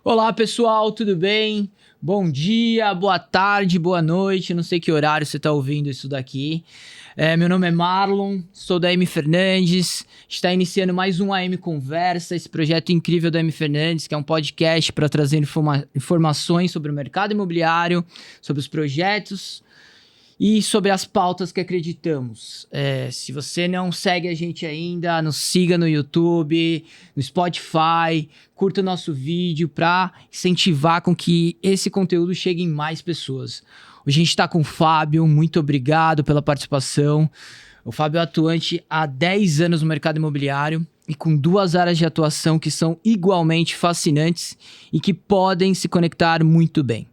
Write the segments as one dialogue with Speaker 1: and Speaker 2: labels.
Speaker 1: Olá pessoal, tudo bem? Bom dia, boa tarde, boa noite, não sei que horário você está ouvindo isso daqui. Meu nome é Marlon, sou da M Fernandes, está iniciando mais um AM Conversa, esse projeto incrível da M Fernandes, que é um podcast para trazer informações sobre o mercado imobiliário, sobre os projetos e sobre as pautas que acreditamos. Se você não segue a gente ainda, nos siga no YouTube, no Spotify, curta o nosso vídeo para incentivar com que esse conteúdo chegue em mais pessoas. Hoje a gente está com o Fábio, muito obrigado pela participação. O Fábio é atuante há 10 anos no mercado imobiliário e com 2 áreas de atuação que são igualmente fascinantes e que podem se conectar muito bem.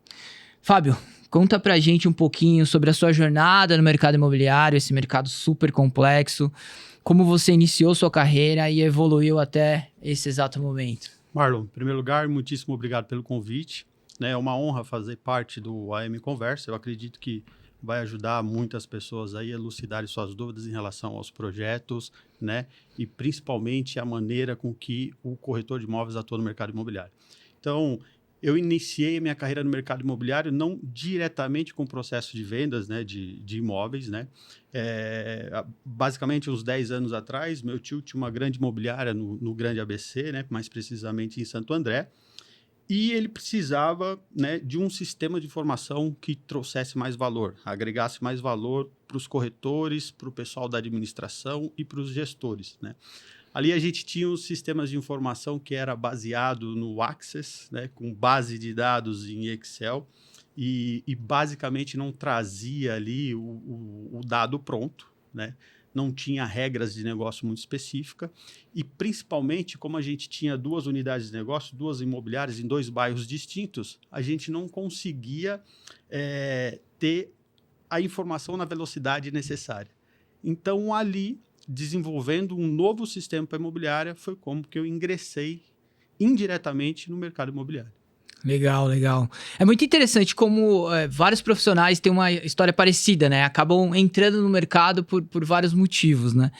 Speaker 1: Fábio, conta pra gente um pouquinho sobre a sua jornada no mercado imobiliário, esse mercado super complexo, como você iniciou sua carreira e evoluiu até esse exato momento.
Speaker 2: Marlon, em primeiro lugar, muitíssimo obrigado pelo convite. É uma honra fazer parte do AM Conversa. Eu acredito que vai ajudar muitas pessoas aí a elucidarem suas dúvidas em relação aos projetos, né? E principalmente a maneira com que o corretor de imóveis atua no mercado imobiliário. Então, eu iniciei a minha carreira no mercado imobiliário não diretamente com o processo de vendas, né, de imóveis, né? Basicamente, uns 10 anos atrás, meu tio tinha uma grande imobiliária no Grande ABC, né, mais precisamente em Santo André, e ele precisava, né, de um sistema de informação que trouxesse mais valor, agregasse mais valor para os corretores, para o pessoal da administração e para os gestores, né? Ali a gente tinha os sistemas de informação que era baseado no Access, né, com base de dados em Excel, e basicamente não trazia ali o dado pronto, né? Não tinha regras de negócio muito específicas, e principalmente como a gente tinha 2 unidades de negócio, 2 imobiliárias em 2 bairros distintos, a gente não conseguia ter a informação na velocidade necessária. Então, ali, desenvolvendo um novo sistema para a imobiliária, foi como que eu ingressei indiretamente no mercado imobiliário.
Speaker 1: Legal, legal. É muito interessante como vários profissionais têm uma história parecida, né? Acabam entrando no mercado por vários motivos, né?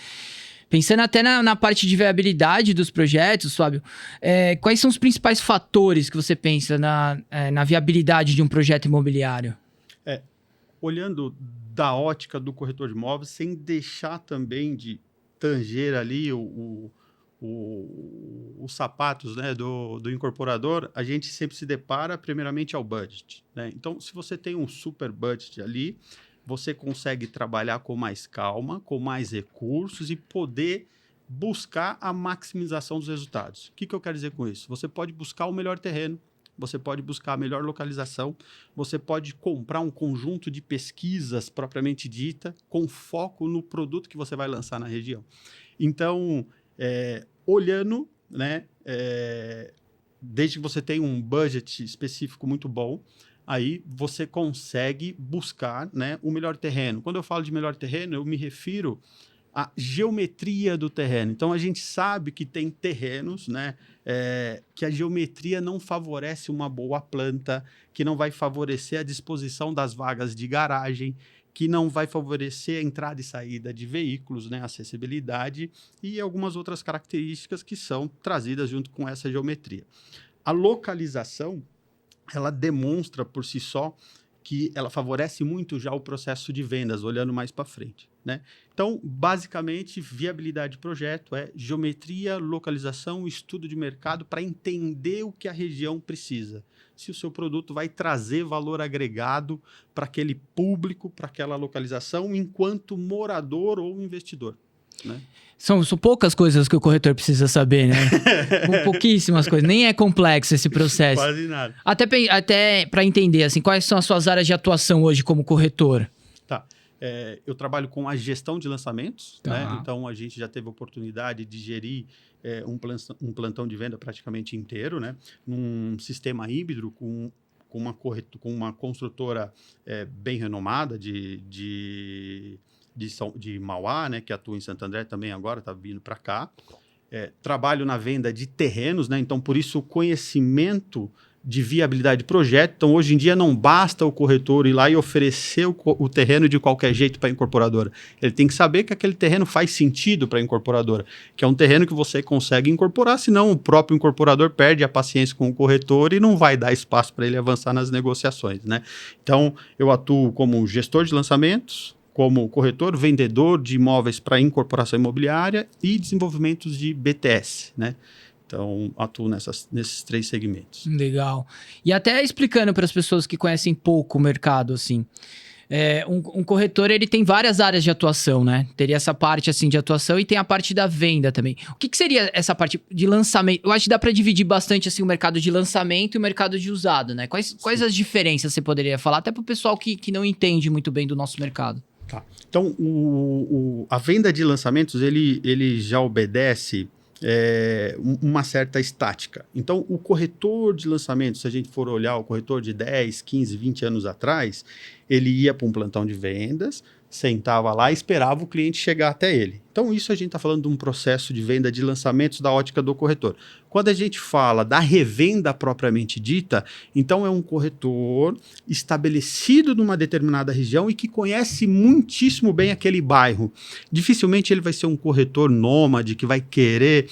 Speaker 1: Pensando até na parte de viabilidade dos projetos, Fábio, quais são os principais fatores que você pensa na viabilidade de um projeto imobiliário?
Speaker 2: Olhando da ótica do corretor de imóveis, sem deixar também de tanger ali os sapatos, né, do incorporador, a gente sempre se depara primeiramente ao budget, né? Então, se você tem um super budget ali, você consegue trabalhar com mais calma, com mais recursos e poder buscar a maximização dos resultados. O que eu quero dizer com isso? Você pode buscar o melhor terreno, você pode buscar a melhor localização, você pode comprar um conjunto de pesquisas propriamente dita, com foco no produto que você vai lançar na região. Então, olhando, né, desde que você tenha um budget específico muito bom, aí você consegue buscar, né, o melhor terreno. Quando eu falo de melhor terreno, eu me refiro à geometria do terreno. Então, a gente sabe que tem terrenos, né, que a geometria não favorece uma boa planta, que não vai favorecer a disposição das vagas de garagem, que não vai favorecer a entrada e saída de veículos, né, acessibilidade e algumas outras características que são trazidas junto com essa geometria. A localização, ela demonstra por si só que ela favorece muito já o processo de vendas, olhando mais para frente, né? Então, basicamente, viabilidade de projeto é geometria, localização, estudo de mercado para entender o que a região precisa. Se o seu produto vai trazer valor agregado para aquele público, para aquela localização, enquanto morador ou investidor, né?
Speaker 1: São poucas coisas que o corretor precisa saber, né? Pouquíssimas coisas. Nem é complexo esse processo.
Speaker 2: Quase nada.
Speaker 1: Até para entender, assim, quais são as suas áreas de atuação hoje como corretor?
Speaker 2: Tá. Eu trabalho com a gestão de lançamentos,
Speaker 1: Tá.
Speaker 2: né? Então, a gente já teve a oportunidade de gerir um plantão de venda praticamente inteiro, né? Num sistema híbrido com uma construtora bem renomada de Mauá, né? Que atua em Santo André também agora, está vindo para cá. trabalho na venda de terrenos, né? Então, por isso, o conhecimento de viabilidade de projeto. Então, hoje em dia, não basta o corretor ir lá e oferecer o terreno de qualquer jeito para a incorporadora. Ele tem que saber que aquele terreno faz sentido para a incorporadora, que é um terreno que você consegue incorporar, senão o próprio incorporador perde a paciência com o corretor e não vai dar espaço para ele avançar nas negociações, né? Então, eu atuo como gestor de lançamentos, como corretor, vendedor de imóveis para incorporação imobiliária e desenvolvimentos de BTS, né? Então, atuo nesses 3 segmentos.
Speaker 1: Legal. E até explicando para as pessoas que conhecem pouco o mercado, assim, um corretor, ele tem várias áreas de atuação, né? Teria essa parte, assim, de atuação e tem a parte da venda também. O que seria essa parte de lançamento? Eu acho que dá para dividir bastante, assim, o mercado de lançamento e o mercado de usado, né? Quais as diferenças você poderia falar? Até para o pessoal que não entende muito bem do nosso mercado.
Speaker 2: Tá. Então, a venda de lançamentos, ele já obedece uma certa estática. Então, o corretor de lançamentos, se a gente for olhar o corretor de 10, 15, 20 anos atrás, ele ia para um plantão de vendas, sentava lá e esperava o cliente chegar até ele. Então, isso a gente está falando de um processo de venda de lançamentos da ótica do corretor. Quando a gente fala da revenda propriamente dita, então é um corretor estabelecido numa determinada região e que conhece muitíssimo bem aquele bairro. Dificilmente ele vai ser um corretor nômade que vai querer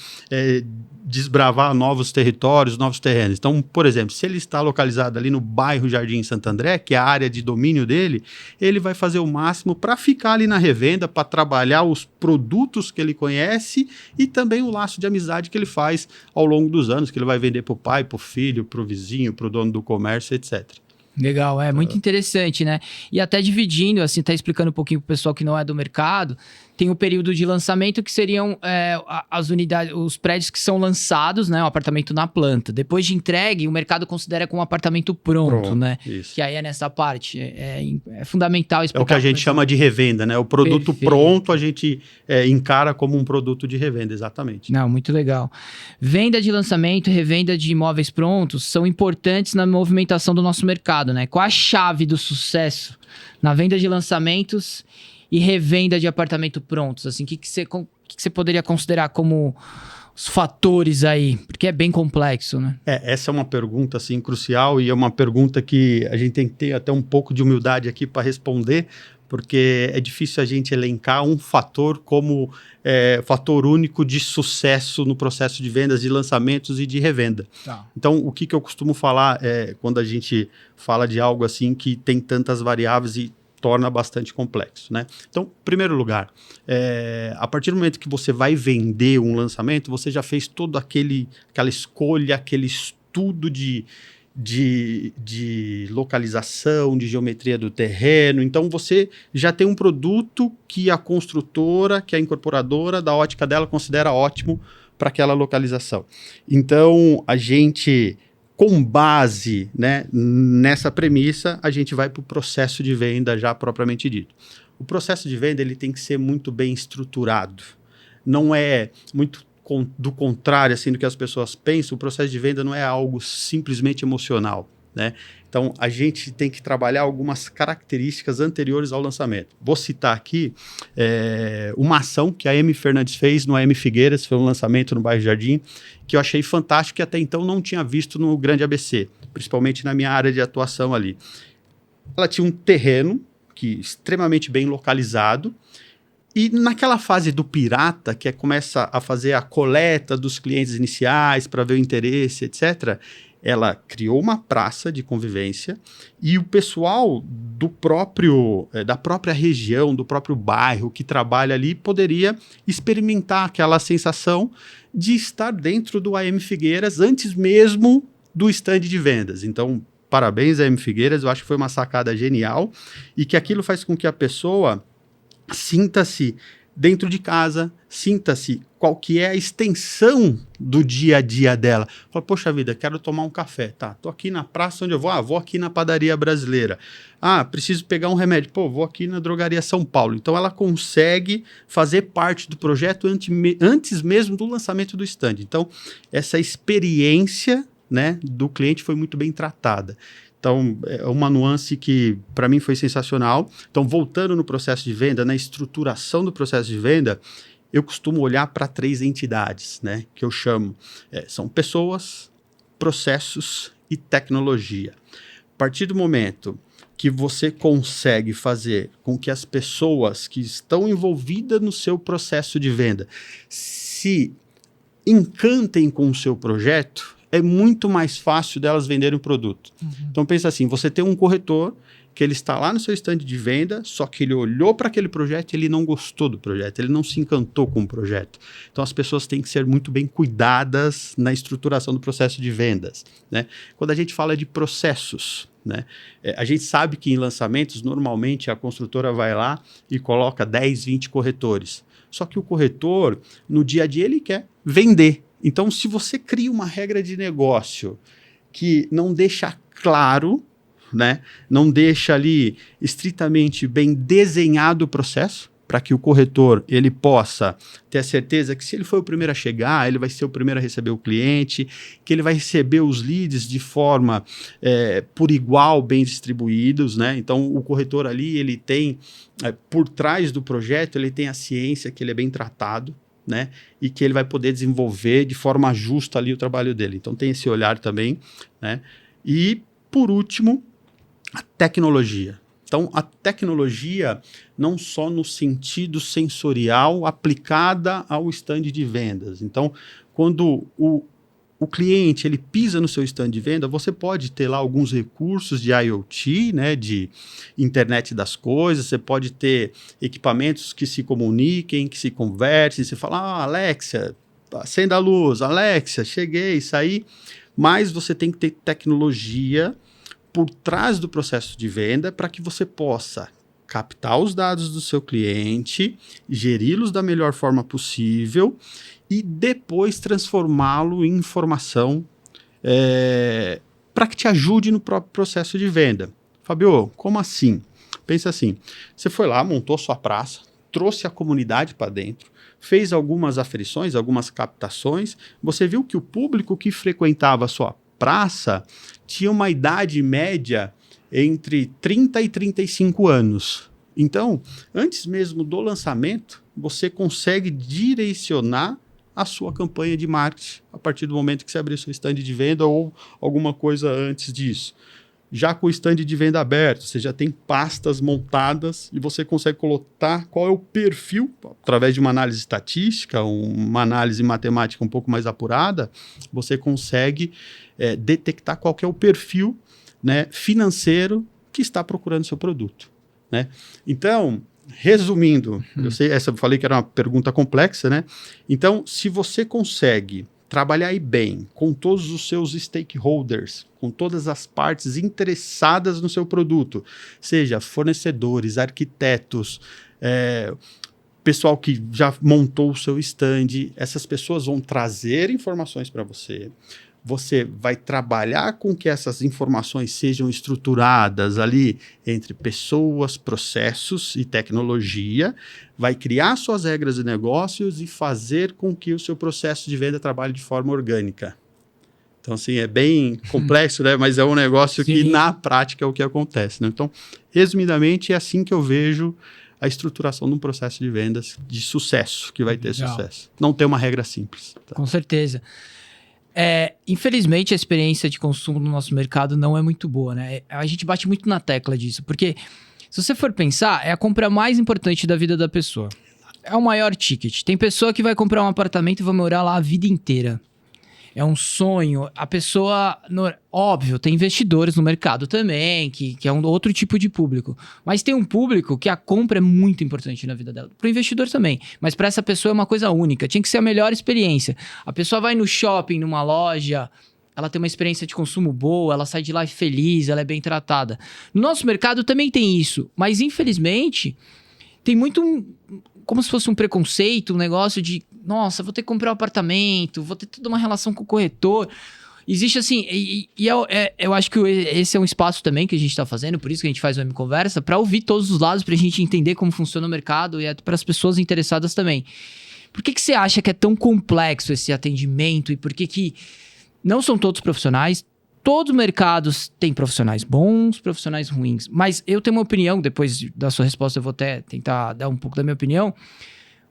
Speaker 2: desbravar novos territórios, novos terrenos. Então, por exemplo, se ele está localizado ali no bairro Jardim Santo André, que é a área de domínio dele, ele vai fazer o máximo para ficar ali na revenda, para trabalhar os produtos que ele conhece e também o laço de amizade que ele faz ao longo dos anos, que ele vai vender para o pai, para o filho, para o vizinho, para o dono do comércio, etc.
Speaker 1: Legal, muito interessante, né? E até dividindo, assim, tá explicando um pouquinho pro pessoal que não é do mercado, tem o período de lançamento que seriam as unidades, os prédios que são lançados, né? O apartamento na planta. Depois de entregue, o mercado considera como um apartamento pronto, né?
Speaker 2: Isso.
Speaker 1: Que aí é nessa parte. É fundamental explicar.
Speaker 2: É o que a gente chama de revenda, né? O produto
Speaker 1: Perfeito.
Speaker 2: Pronto a gente encara como um produto de revenda, exatamente.
Speaker 1: Não, muito legal. Venda de lançamento e revenda de imóveis prontos são importantes na movimentação do nosso mercado, né? Qual a chave do sucesso na venda de lançamentos e revenda de apartamento prontos? Assim, o que você poderia considerar como os fatores aí? Porque é bem complexo, né?
Speaker 2: Essa é uma pergunta assim, crucial e é uma pergunta que a gente tem que ter até um pouco de humildade aqui para responder, porque é difícil a gente elencar um fator como fator único de sucesso no processo de vendas, de lançamentos e de revenda.
Speaker 1: Tá.
Speaker 2: Então, o que eu costumo falar quando a gente fala de algo assim que tem tantas variáveis e torna bastante complexo, né? Então, em primeiro lugar, a partir do momento que você vai vender um lançamento, você já fez toda aquela escolha, aquele estudo de localização, de geometria do terreno. Então, você já tem um produto que a construtora, que a incorporadora, da ótica dela, considera ótimo para aquela localização. Então, a gente, com base, né, nessa premissa, a gente vai para o processo de venda já propriamente dito. O processo de venda ele tem que ser muito bem estruturado. Não é muito do contrário assim, do que as pessoas pensam. O processo de venda não é algo simplesmente emocional, né? Então, a gente tem que trabalhar algumas características anteriores ao lançamento. Vou citar aqui uma ação que a M Fernandes fez no AM Figueiras, foi um lançamento no bairro Jardim, que eu achei fantástico, que até então não tinha visto no Grande ABC, principalmente na minha área de atuação ali. Ela tinha um terreno extremamente bem localizado, e naquela fase do pirata, que começa a fazer a coleta dos clientes iniciais para ver o interesse, etc., ela criou uma praça de convivência e o pessoal da própria região, do próprio bairro que trabalha ali, poderia experimentar aquela sensação de estar dentro do AM Figueiras antes mesmo do stand de vendas. Então, parabéns, AM Figueiras, eu acho que foi uma sacada genial e que aquilo faz com que a pessoa sinta-se dentro de casa, sinta-se qual que é a extensão do dia a dia dela. Fala, poxa vida, quero tomar um café. Tá, tô aqui na praça onde eu vou. Vou aqui na padaria brasileira. Preciso pegar um remédio. Vou aqui na drogaria São Paulo. Então, ela consegue fazer parte do projeto antes mesmo do lançamento do stand. Então, essa experiência, né, do cliente foi muito bem tratada. Então, é uma nuance que, para mim, foi sensacional. Então, voltando no processo de venda, na estruturação do processo de venda, eu costumo olhar para 3 entidades, né? Que eu chamo, são pessoas, processos e tecnologia. A partir do momento que você consegue fazer com que as pessoas que estão envolvidas no seu processo de venda se encantem com o seu projeto, é muito mais fácil delas venderem o produto. Então pensa assim, você tem um corretor que ele está lá no seu stand de venda, só que ele olhou para aquele projeto e ele não gostou do projeto, ele não se encantou com o projeto. Então as pessoas têm que ser muito bem cuidadas na estruturação do processo de vendas, né? Quando a gente fala de processos, né? A gente sabe que em lançamentos, normalmente a construtora vai lá e coloca 10, 20 corretores. Só que o corretor, no dia a dia, ele quer vender. Então, se você cria uma regra de negócio que não deixa claro, né, não deixa ali estritamente bem desenhado o processo, para que o corretor ele possa ter a certeza que se ele foi o primeiro a chegar, ele vai ser o primeiro a receber o cliente, que ele vai receber os leads de forma por igual, bem distribuídos, né? Então, o corretor ali, ele tem, por trás do projeto, ele tem a ciência que ele é bem tratado, né? E que ele vai poder desenvolver de forma justa ali o trabalho dele. Então, tem esse olhar também, né? E, por último, a tecnologia. Então, a tecnologia, não só no sentido sensorial, aplicada ao stand de vendas. Então, quando o cliente ele pisa no seu stand de venda, você pode ter lá alguns recursos de IoT, né, de internet das coisas, você pode ter equipamentos que se comuniquem, que se conversem, você fala, Alexia, acenda a luz, Alexia, cheguei, saí, mas você tem que ter tecnologia por trás do processo de venda para que você possa captar os dados do seu cliente, geri-los da melhor forma possível e depois transformá-lo em informação para que te ajude no próprio processo de venda. Fabio, como assim? Pensa assim, você foi lá, montou sua praça, trouxe a comunidade para dentro, fez algumas aferições, algumas captações, você viu que o público que frequentava a sua praça tinha uma idade média entre 30 e 35 anos. Então, antes mesmo do lançamento, você consegue direcionar a sua campanha de marketing a partir do momento que você abrir seu stand de venda ou alguma coisa antes disso. Já com o stand de venda aberto, você já tem pastas montadas e você consegue colocar qual é o perfil, através de uma análise estatística, uma análise matemática um pouco mais apurada, você consegue detectar qual que é o perfil, né, financeiro que está procurando seu produto, né? Então, resumindo, eu falei que era uma pergunta complexa, né? Então, se você consegue trabalhar aí bem com todos os seus stakeholders, com todas as partes interessadas no seu produto, seja fornecedores, arquitetos, pessoal que já montou o seu stand, essas pessoas vão trazer informações para você. Você vai trabalhar com que essas informações sejam estruturadas ali entre pessoas, processos e tecnologia, vai criar suas regras de negócios e fazer com que o seu processo de venda trabalhe de forma orgânica. Então, assim, é bem complexo, né? Mas é um negócio que, na prática, é o que acontece, né? Então, resumidamente, é assim que eu vejo a estruturação de um processo de vendas de sucesso, que vai ter sucesso. Não tem uma regra simples. Tá?
Speaker 1: Com certeza. Infelizmente, a experiência de consumo no nosso mercado não é muito boa, né? A gente bate muito na tecla disso, porque se você for pensar, é a compra mais importante da vida da pessoa. É o maior ticket. Tem pessoa que vai comprar um apartamento e vai morar lá a vida inteira. É um sonho. A pessoa... Óbvio, tem investidores no mercado também, que é um outro tipo de público. Mas tem um público que a compra é muito importante na vida dela. Para o investidor também. Mas para essa pessoa é uma coisa única. Tinha que ser a melhor experiência. A pessoa vai no shopping, numa loja... Ela tem uma experiência de consumo boa, ela sai de lá feliz, ela é bem tratada. No nosso mercado também tem isso. Mas, infelizmente, tem muito... como se fosse um preconceito, um negócio de... Nossa, vou ter que comprar um apartamento, vou ter toda uma relação com o corretor. Existe assim... eu acho que esse é um espaço também que a gente está fazendo, por isso que a gente faz o M-Conversa, para ouvir todos os lados, para a gente entender como funciona o mercado e para as pessoas interessadas também. Por que você acha que é tão complexo esse atendimento e por que não são todos profissionais? Todos os mercados têm profissionais bons, profissionais ruins. Mas eu tenho uma opinião, depois da sua resposta eu vou até tentar dar um pouco da minha opinião.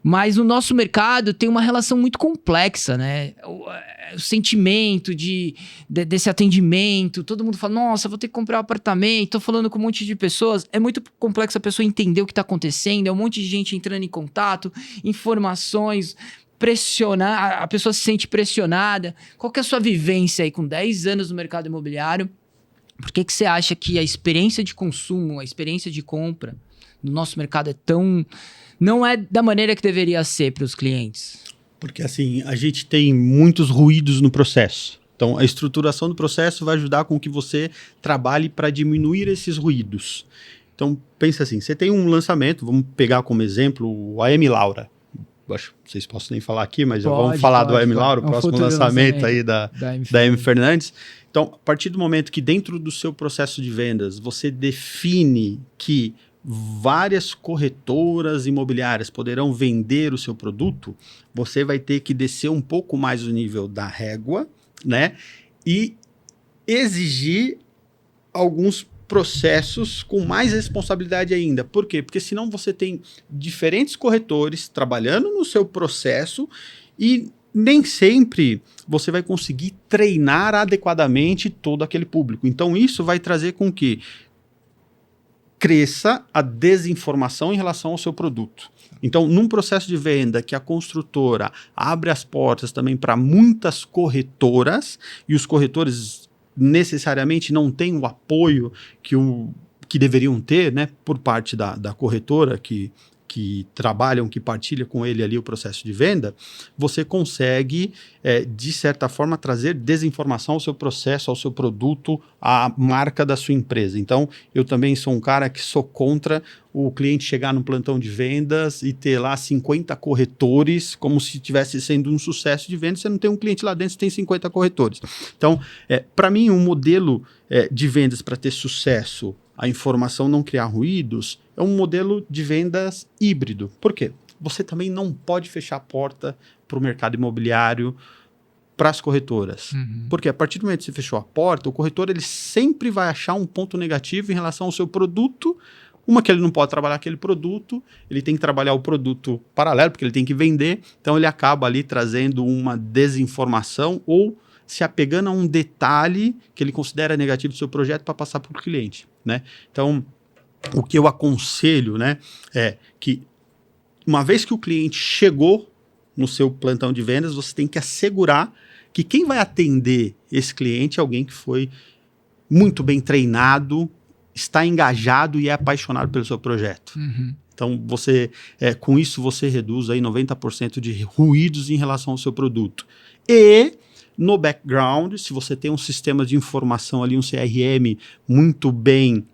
Speaker 1: Mas o nosso mercado tem uma relação muito complexa, né? O sentimento desse atendimento, todo mundo fala, nossa, vou ter que comprar um apartamento, tô falando com um monte de pessoas. É muito complexo a pessoa entender o que tá acontecendo, é um monte de gente entrando em contato, informações, pressionar, a pessoa se sente pressionada. Qual que é a sua vivência aí com 10 anos no mercado imobiliário? Por que você acha que a experiência de consumo, a experiência de compra no nosso mercado não é da maneira que deveria ser para os clientes?
Speaker 2: Porque assim, a gente tem muitos ruídos no processo. Então, a estruturação do processo vai ajudar com que você trabalhe para diminuir esses ruídos. Então, pensa assim, você tem um lançamento, vamos pegar como exemplo o AM Laura. Acho que vocês possam nem falar aqui, mas vamos falar do AM Laura, o próximo lançamento aí da AM Fernandes. Então, a partir do momento que dentro do seu processo de vendas, você define que várias corretoras imobiliárias poderão vender o seu produto, você vai ter que descer um pouco mais o nível da régua, né? E exigir alguns processos com mais responsabilidade ainda. Por quê? Porque senão você tem diferentes corretores trabalhando no seu processo e nem sempre você vai conseguir treinar adequadamente todo aquele público. Então isso vai trazer com que cresça a desinformação em relação ao seu produto. Então, num processo de venda que a construtora abre as portas também para muitas corretoras, e os corretores necessariamente não têm o apoio que deveriam ter, né, por parte da corretora que trabalham, que partilha com ele ali o processo de venda, você consegue, de certa forma, trazer desinformação ao seu processo, ao seu produto, à marca da sua empresa. Então, eu também sou um cara que sou contra o cliente chegar no plantão de vendas e ter lá 50 corretores, como se estivesse sendo um sucesso de venda. Você não tem um cliente lá dentro, você tem 50 corretores. Então, para mim, um modelo de vendas para ter sucesso, a informação não criar ruídos, é um modelo de vendas híbrido. Por quê? Você também não pode fechar a porta para o mercado imobiliário, para as corretoras. Porque a partir do momento que você fechou a porta, o corretor ele sempre vai achar um ponto negativo em relação ao seu produto. Uma que ele não pode trabalhar aquele produto, ele tem que trabalhar o produto paralelo, porque ele tem que vender. Então ele acaba ali trazendo uma desinformação ou se apegando a um detalhe que ele considera negativo do seu projeto para passar para o cliente, né? Então, o que eu aconselho, né, é que uma vez que o cliente chegou no seu plantão de vendas, você tem que assegurar que quem vai atender esse cliente é alguém que foi muito bem treinado, está engajado e é apaixonado pelo seu projeto. Então, com isso, você reduz aí 90% de ruídos em relação ao seu produto. E no background, se você tem um sistema de informação ali, um CRM muito bem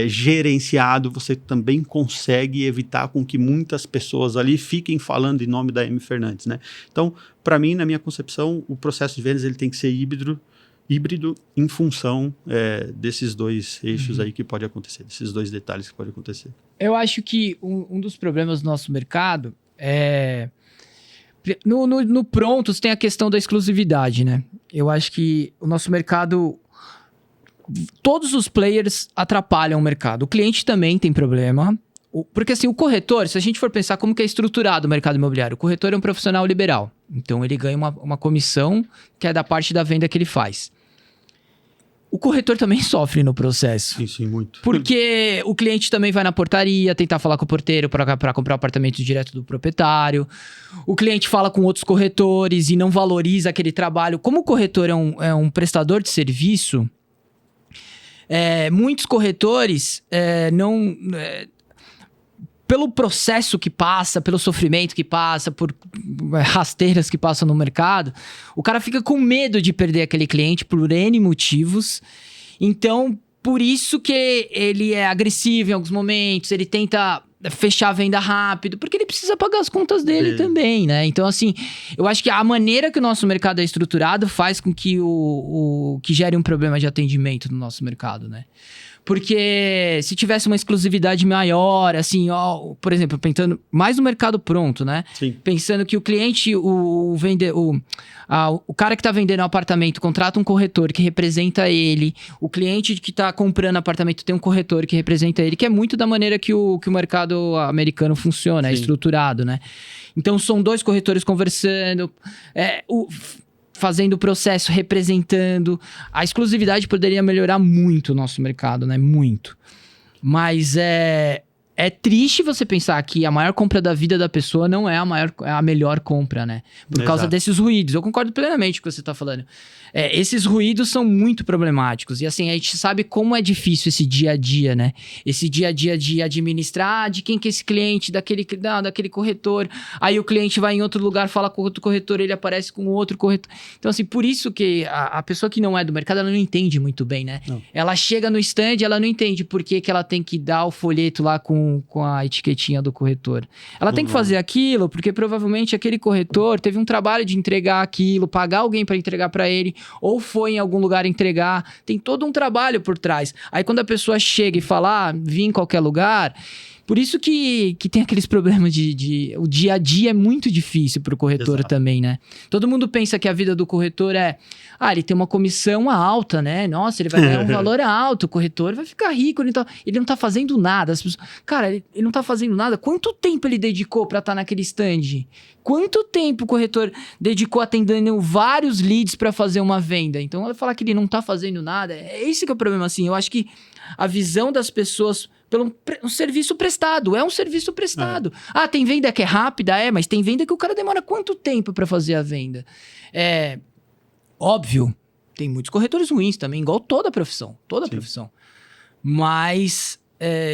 Speaker 2: gerenciado, você também consegue evitar com que muitas pessoas ali fiquem falando em nome da AM Fernandes, né? Então, para mim, na minha concepção, o processo de vendas ele tem que ser híbrido em função desses dois eixos aí que pode acontecer, desses dois detalhes que pode acontecer.
Speaker 1: Eu acho que um dos problemas do nosso mercado é... No Prontos tem a questão da exclusividade, né? Eu acho que o nosso mercado... Todos os players atrapalham o mercado. O cliente também tem problema. Porque assim, o corretor, se a gente for pensar como que é estruturado o mercado imobiliário, o corretor é um profissional liberal. Então ele ganha uma comissão que é da parte da venda que ele faz. O corretor também sofre no processo.
Speaker 2: Sim, muito.
Speaker 1: Porque o cliente também vai na portaria tentar falar com o porteiro para comprar o apartamento direto do proprietário. O cliente fala com outros corretores e não valoriza aquele trabalho. Como o corretor é um prestador de serviço, muitos corretores não... pelo processo que passa, pelo sofrimento que passa, por rasteiras que passam no mercado, o cara fica com medo de perder aquele cliente por N motivos. Então, por isso que ele é agressivo em alguns momentos, ele tenta fechar a venda rápido, porque ele precisa pagar as contas dele também, né? Então, assim, eu acho que a maneira que o nosso mercado é estruturado faz com que que gere um problema de atendimento no nosso mercado, né? Porque se tivesse uma exclusividade maior, assim, por exemplo, pensando mais no mercado pronto, né?
Speaker 2: Sim.
Speaker 1: Pensando que o cliente, o cara que está vendendo o apartamento contrata um corretor que representa ele, o cliente que está comprando apartamento tem um corretor que representa ele, que é muito da maneira que o mercado mercado americano funciona, é
Speaker 2: Sim.
Speaker 1: estruturado, né? Então, são 2 corretores conversando, fazendo o processo, representando. A exclusividade poderia melhorar muito o nosso mercado, né? Muito. Mas é triste você pensar que a maior compra da vida da pessoa não é a melhor compra, né? Por causa
Speaker 2: Exato.
Speaker 1: desses ruídos. Eu concordo plenamente com o que você está falando. Esses ruídos são muito problemáticos. E assim, a gente sabe como é difícil esse dia a dia, né? Esse dia a dia de administrar, de quem que é esse cliente, daquele corretor. Aí o cliente vai em outro lugar, fala com outro corretor, ele aparece com outro corretor. Então, assim, por isso que a pessoa que não é do mercado, ela não entende muito bem, né?
Speaker 2: Não.
Speaker 1: Ela chega no stand, ela não entende por que ela tem que dar o folheto lá com a etiquetinha do corretor. Ela tem que fazer aquilo porque provavelmente aquele corretor teve um trabalho de entregar aquilo, pagar alguém para entregar para ele, ou foi em algum lugar entregar. Tem todo um trabalho por trás. Aí quando a pessoa chega e fala, vim em qualquer lugar... Por isso que tem aqueles problemas o dia a dia é muito difícil pro corretor. Exato. Também, né? Todo mundo pensa que a vida do corretor ele tem uma comissão alta, né? Nossa, ele vai ganhar um valor alto, o corretor vai ficar rico, ele não tá fazendo nada. As pessoas, cara, ele não tá fazendo nada. Quanto tempo ele dedicou pra estar naquele stand? Quanto tempo o corretor dedicou atendendo vários leads pra fazer uma venda? Então, ela falar que ele não tá fazendo nada, é esse que é o problema, assim. Eu acho que a visão das pessoas... pelo um serviço prestado. É um serviço prestado. Tem venda que é rápida? Mas tem venda que o cara demora quanto tempo para fazer a venda? Óbvio, tem muitos corretores ruins também, igual toda profissão. Toda Sim. profissão. Mas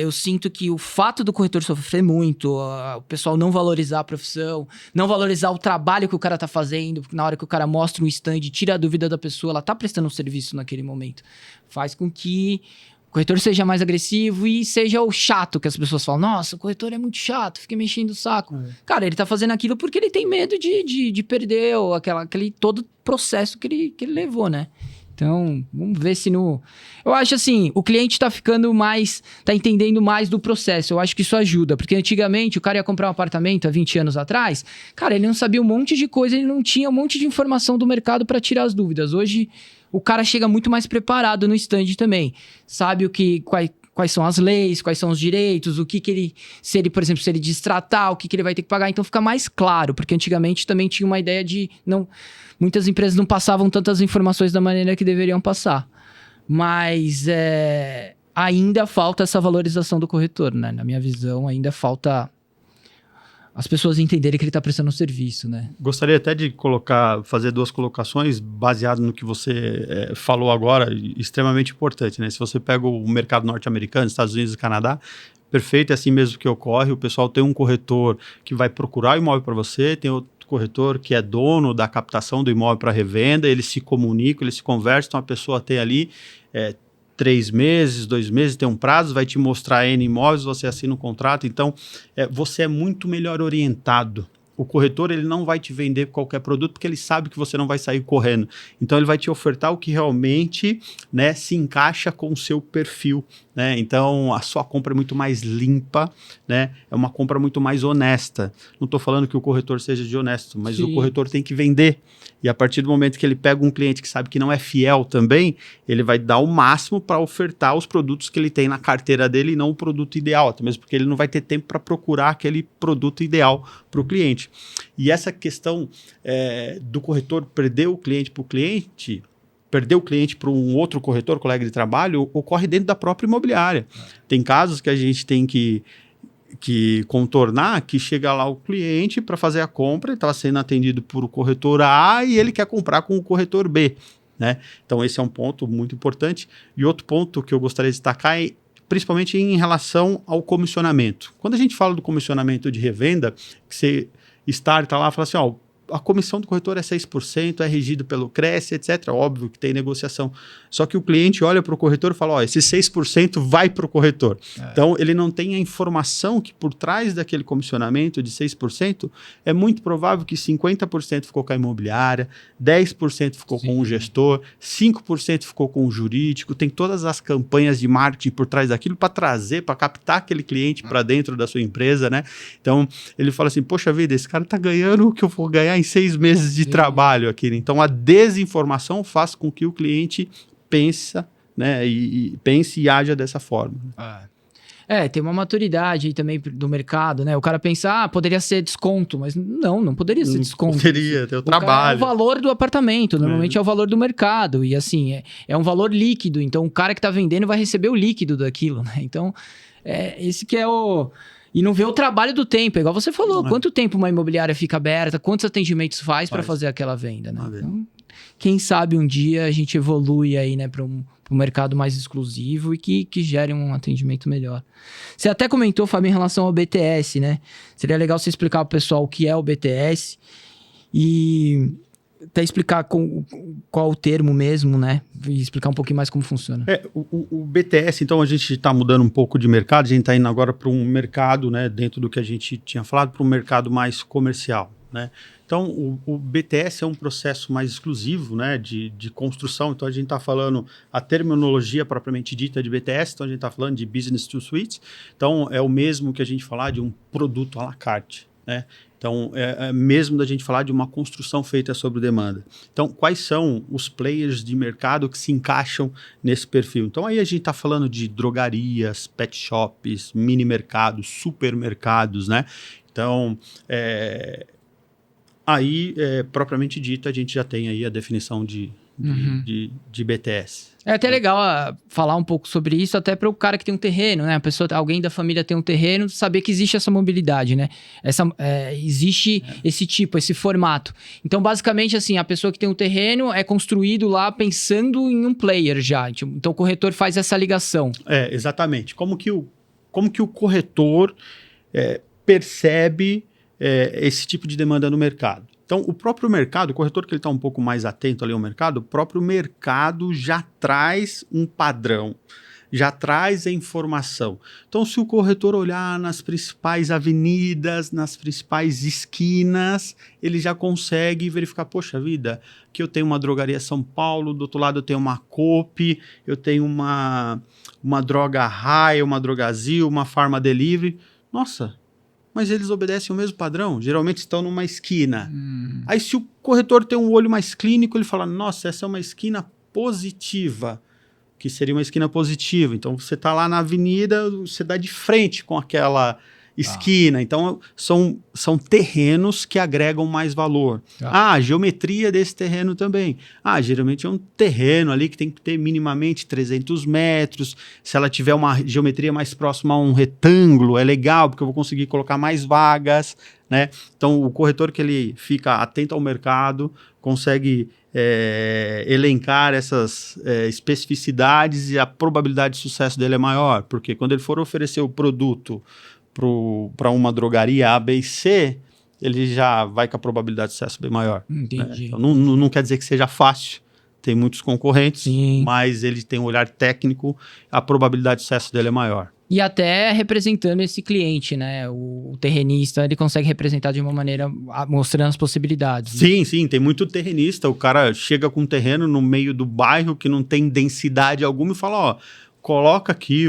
Speaker 1: eu sinto que o fato do corretor sofrer muito, o pessoal não valorizar a profissão, não valorizar o trabalho que o cara tá fazendo, porque na hora que o cara mostra um stand, tira a dúvida da pessoa, ela tá prestando um serviço naquele momento. Faz com que o corretor seja mais agressivo e seja o chato que as pessoas falam. Nossa, o corretor é muito chato, fica mexendo o saco. Cara, ele tá fazendo aquilo porque ele tem medo de perder aquele todo processo que ele levou, né? Então, vamos ver se no... Eu acho assim, o cliente tá entendendo mais do processo. Eu acho que isso ajuda, porque antigamente o cara ia comprar um apartamento há 20 anos atrás, cara, ele não sabia um monte de coisa, ele não tinha um monte de informação do mercado para tirar as dúvidas. Hoje, o cara chega muito mais preparado no stand também. Sabe quais são as leis, quais são os direitos, o que ele... por exemplo, se ele destratar, o que ele vai ter que pagar. Então fica mais claro, porque antigamente também tinha uma ideia de... muitas empresas não passavam tantas informações da maneira que deveriam passar. Mas ainda falta essa valorização do corretor, né? Na minha visão, ainda falta... as pessoas entenderem que ele está prestando um serviço, né?
Speaker 2: Gostaria até de fazer 2 colocações baseado no que você falou agora, extremamente importante, né? Se você pega o mercado norte-americano, Estados Unidos e Canadá, perfeito, é assim mesmo que ocorre. O pessoal tem um corretor que vai procurar o imóvel para você, tem outro corretor que é dono da captação do imóvel para revenda, eles se comunicam, eles se conversam, então a pessoa tem ali 3 meses, 2 meses, tem um prazo, vai te mostrar N imóveis, você assina um contrato, então você é muito melhor orientado. O corretor, ele não vai te vender qualquer produto porque ele sabe que você não vai sair correndo. Então, ele vai te ofertar o que realmente, né, se encaixa com o seu perfil, né? Então, a sua compra é muito mais limpa, né? É uma compra muito mais honesta. Não estou falando que o corretor seja desonesto, mas Sim. o corretor tem que vender. E a partir do momento que ele pega um cliente que sabe que não é fiel também, ele vai dar o máximo para ofertar os produtos que ele tem na carteira dele e não o produto ideal, até mesmo porque ele não vai ter tempo para procurar aquele produto ideal para o cliente. E essa questão do corretor perder o cliente para o cliente, perder o cliente para um outro corretor, colega de trabalho, ocorre dentro da própria imobiliária. Tem casos que a gente tem que contornar, que chega lá o cliente para fazer a compra, ele estava sendo atendido por o corretor A e ele quer comprar com o corretor B, né? Então esse é um ponto muito importante. E outro ponto que eu gostaria de destacar é principalmente em relação ao comissionamento. Quando a gente fala do comissionamento de revenda, que você está lá e fala assim, a comissão do corretor é 6%, é regido pelo Cresce, etc. Óbvio que tem negociação. Só que o cliente olha para o corretor e fala, esse 6% vai para o corretor. Então, ele não tem a informação que por trás daquele comissionamento de 6%, é muito provável que 50% ficou com a imobiliária, 10% ficou Sim. com o gestor, 5% ficou com o jurídico, tem todas as campanhas de marketing por trás daquilo para trazer, para captar aquele cliente para dentro da sua empresa, né? Então, ele fala assim, poxa vida, esse cara está ganhando o que eu vou ganhar em 6 meses de trabalho aqui. Então, a desinformação faz com que o cliente pense e haja dessa forma.
Speaker 1: Tem uma maturidade aí também do mercado, né? O cara pensa, poderia ser desconto, mas não poderia ser desconto.
Speaker 2: Poderia ter o trabalho.
Speaker 1: Cara é o valor do apartamento, normalmente é o valor do mercado. E assim, é um valor líquido, então o cara que tá vendendo vai receber o líquido daquilo, né? Então, esse que é o... E não vê o trabalho do tempo, igual você falou. Quanto tempo uma imobiliária fica aberta, quantos atendimentos faz para fazer aquela venda, né? Então, quem sabe um dia a gente evolui aí, né, para um mercado mais exclusivo e que gere um atendimento melhor. Você até comentou, Fábio, em relação ao BTS, né? Seria legal você explicar para o pessoal o que é o BTS e até explicar qual o termo mesmo, né? E explicar um pouquinho mais como funciona.
Speaker 2: O BTS, então, a gente está mudando um pouco de mercado, a gente está indo agora para um mercado, né, dentro do que a gente tinha falado, para um mercado mais comercial, né? Então, o BTS é um processo mais exclusivo, né, de construção. Então, a gente está falando a terminologia propriamente dita de BTS, então a gente está falando de Business to Suite. Então, é o mesmo que a gente falar de um produto à la carte, né? Então, é mesmo da gente falar de uma construção feita sob demanda. Então, quais são os players de mercado que se encaixam nesse perfil? Então, aí a gente está falando de drogarias, pet shops, mini mercados, supermercados, né? Então, aí, propriamente dito, a gente já tem aí a definição de BTS.
Speaker 1: É até legal falar um pouco sobre isso, até para o cara que tem um terreno, né? Alguém da família tem um terreno, saber que existe essa mobilidade, né? Existe esse formato. Então, basicamente, assim, a pessoa que tem um terreno é construído lá pensando em um player já. Então, o corretor faz essa ligação.
Speaker 2: Exatamente. Como que o corretor percebe esse tipo de demanda no mercado? Então, o próprio mercado, o corretor que ele está um pouco mais atento ali ao mercado, o próprio mercado já traz um padrão, já traz a informação. Então, se o corretor olhar nas principais avenidas, nas principais esquinas, ele já consegue verificar, poxa vida, aqui eu tenho uma drogaria São Paulo, do outro lado eu tenho uma Coop, eu tenho uma droga Raia, uma Drogazil, uma Farma Delivery. Nossa, mas eles obedecem o mesmo padrão, geralmente estão numa esquina. Aí se o corretor tem um olho mais clínico, ele fala, nossa, essa é uma esquina positiva, que seria uma esquina positiva. Então você está lá na avenida, você dá de frente com aquela esquina. Então são terrenos que agregam mais valor. A geometria desse terreno também. Geralmente é um terreno ali que tem que ter minimamente 300 metros. Se ela tiver uma geometria mais próxima a um retângulo, é legal, porque eu vou conseguir colocar mais vagas, né? Então o corretor que ele fica atento ao mercado consegue elencar essas especificidades e a probabilidade de sucesso dele é maior, porque quando ele for oferecer o produto para uma drogaria A, B e C, ele já vai com a probabilidade de sucesso bem maior.
Speaker 1: Entendi.
Speaker 2: Né? Então, não quer dizer que seja fácil, tem muitos concorrentes,
Speaker 1: Sim,
Speaker 2: mas ele tem um olhar técnico, a probabilidade de sucesso dele é maior.
Speaker 1: E até representando esse cliente, né? O terrenista, ele consegue representar de uma maneira mostrando as possibilidades.
Speaker 2: Sim, sim, tem muito terrenista. O cara chega com um terreno no meio do bairro que não tem densidade alguma e fala, coloca aqui